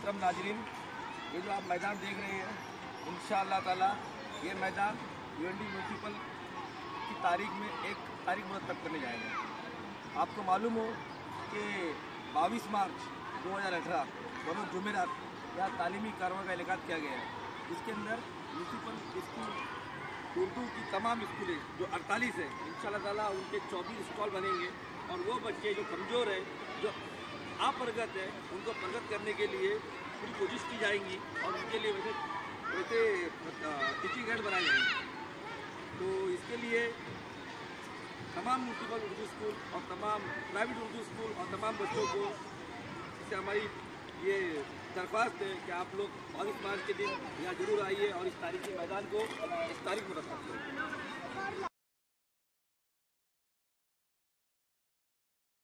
मोहतरम नाजरीन, ये जो आप मैदान देख रहे हैं, इंशाअल्लाह ताला ये मैदान भिवंडी म्यूनसिपल की तारीख में एक तारीख मुरतब करने जाएगा। आपको मालूम हो कि 22 मार्च 2018 दोनों जुमेरात यहाँ तालीमी कार्रवाई का इनेकाद किया गया है, जिसके अंदर म्यूनसिपल स्कूल उर्दू की तमाम स्कूलें जो 48 है, इंशाअल्लाह ताला उनके 24 स्टॉल बनेंगे और वो बच्चे जो कमज़ोर है, जो अप्रगत है, उनको प्रगत करने के लिए पूरी कोशिश की जाएंगी और उनके लिए वैसे टीचिंग एड बनाए जाएंगे। तो इसके लिए तमाम म्यूनसिपल उर्दू स्कूल और तमाम प्राइवेट उर्दू स्कूल और तमाम बच्चों को इससे हमारी ये दरख्वास्त है कि आप लोग 22 मार्च के दिन यहाँ जरूर आइए और इस तारीखी मैदान को इस तारीख में रखा।